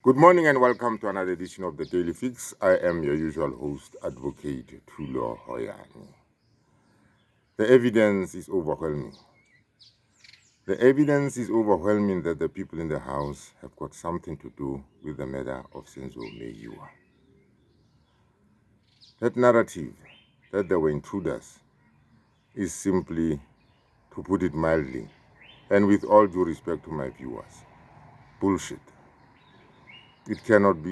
Good morning and welcome to another edition of the Daily Fix. I am your usual host, Advocate Tulo Hoyani. The evidence is overwhelming. The evidence is overwhelming that the people in the house have got something to do with the murder of Senzo Meyiwa. That narrative that they were intruders is simply, to put it mildly, and with all due respect to my viewers, bullshit. It cannot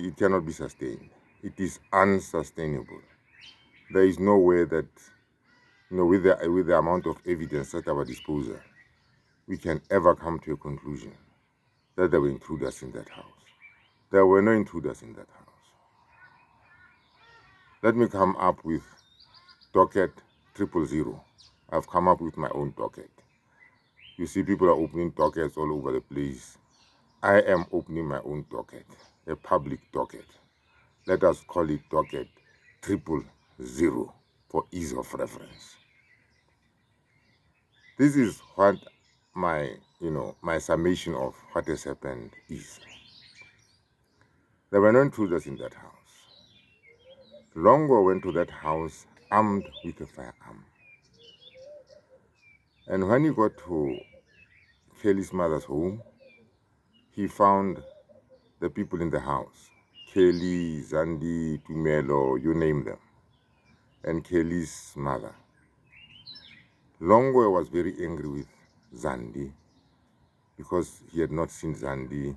be sustained. It is unsustainable. There is no way that with the amount of evidence at our disposal, we can ever come to a conclusion that there were intruders in that house. There were no intruders in that house. Let me come up with docket 000. I've come up with my own docket. You see, people are opening dockets all over the place. I am opening my own docket, a public docket. Let us call it docket 000 for ease of reference. This is what my summation of what has happened is. There were no intruders in that house. Longo went to that house armed with a firearm. And when he got to Kelly's mother's home, he found the people in the house. Kelly, Zandi, Tumelo, you name them. And Kelly's mother. Longo was very angry with Zandi because he had not seen Zandi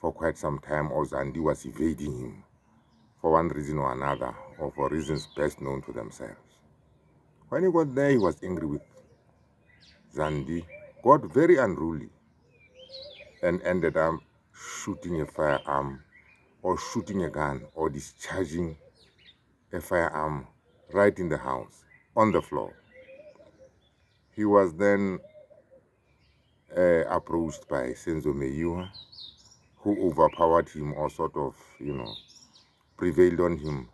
for quite some time, or Zandi was evading him for one reason or another, or for reasons best known to themselves. When he got there, he was angry with Zandi, got very unruly, and ended up shooting a firearm, or shooting a gun, or discharging a firearm right in the house, on the floor. He was then approached by Senzo Meyiwa, who overpowered him, or sort of, prevailed on him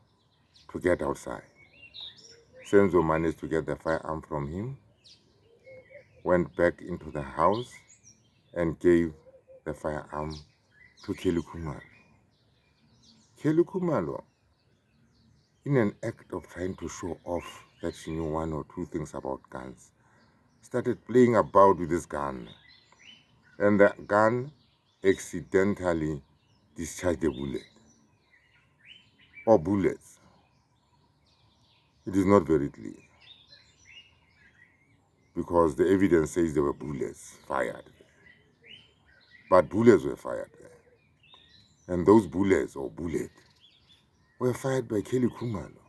to get outside. Senzo managed to get the firearm from him, went back into the house, and gave the firearm to Kelly Khumalo. Kelly Khumalo, in an act of trying to show off that she knew one or two things about guns, started playing about with this gun. And the gun accidentally discharged a bullet. Or bullets. It is not very clear, because the evidence says there were bullets fired there. But bullets were fired there. And those bullets, or bullet, were fired by Kelly Khumalo.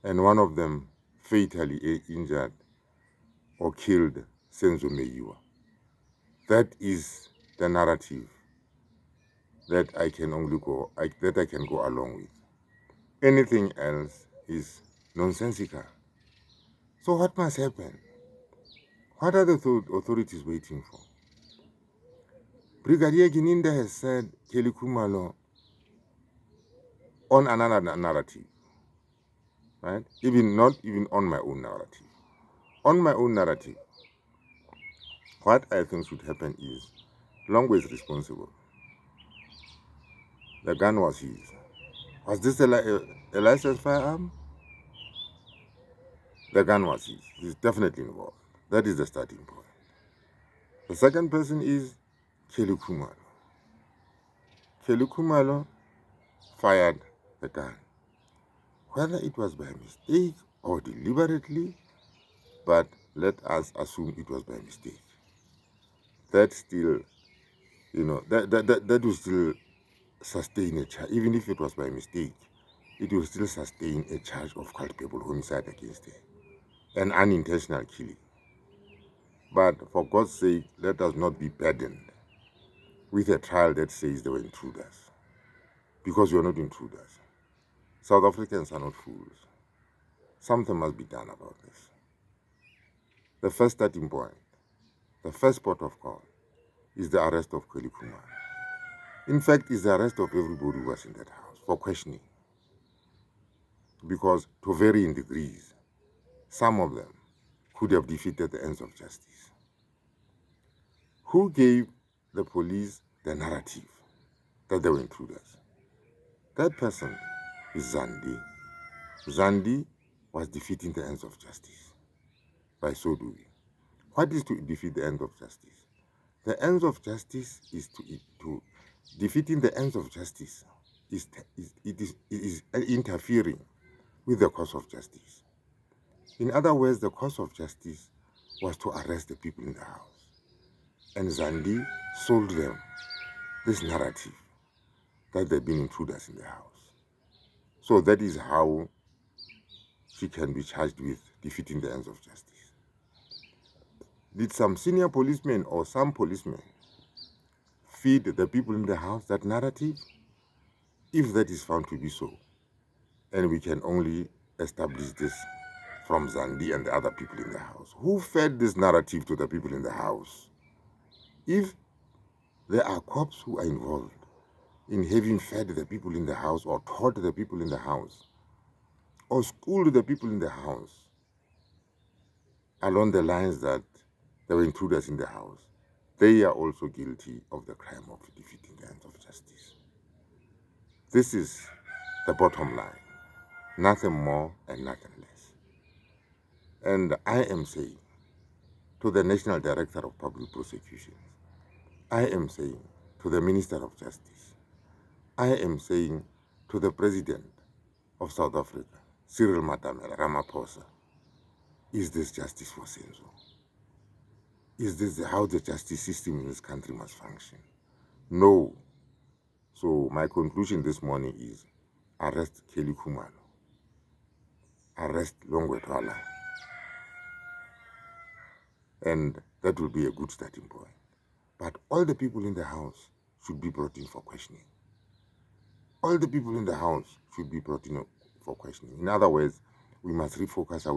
And one of them fatally injured or killed Senzo Meyiwa. That is the narrative that I can go along with. Anything else is nonsensical. So what must happen? What are the authorities waiting for? Brigadier Gininda has said Kelly Khumalo on another narrative, right? Not even on my own narrative. On my own narrative, what I think should happen is Longo is responsible. The gun was his. Was this a licensed firearm? The gun was his. He's definitely involved. That is the starting point. The second person is Kelly Khumalo. Kelly Khumalo fired the gun. Whether it was by mistake or deliberately, but let us assume it was by mistake. That still, that will still sustain a charge. Even if it was by mistake, it will still sustain a charge of culpable homicide against her. An unintentional killing. But for God's sake, let us not be burdened with a trial that says they were intruders. Because we are not intruders. South Africans are not fools. Something must be done about this. The first starting point, the first port of call, is the arrest of Kelly Khumalo. In fact, it's the arrest of everybody who was in that house for questioning. Because to varying degrees, some of them could have defeated the ends of justice. Who gave the police the narrative that they were intruders. That person is Zandi. Zandi was defeating the ends of justice by so doing. What is to defeat the ends of justice? The ends of justice is to defeating the ends of justice is interfering with the cause of justice. In other words, the cause of justice was to arrest the people in the house. And Zandi sold them this narrative that they've been intruders in the house. So that is how she can be charged with defeating the ends of justice. Did some senior policemen or some policemen feed the people in the house that narrative? If that is found to be so, and we can only establish this from Zandi and the other people in the house, who fed this narrative to the people in the house? If there are cops who are involved in having fed the people in the house or taught the people in the house or schooled the people in the house along the lines that there were intruders in the house, they are also guilty of the crime of defeating the ends of justice. This is the bottom line, nothing more and nothing less. And I am saying to the National Director of Public Prosecutions, I am saying to the Minister of Justice, I am saying to the President of South Africa, Cyril Ramaphosa, is this justice for Senzo? Is this how the justice system in this country must function? No. So my conclusion this morning is arrest Kelly Khumalo, arrest Longwetwala, and that will be a good starting point. But all the people in the house should be brought in for questioning. All the people in the house should be brought in for questioning. In other words, we must refocus our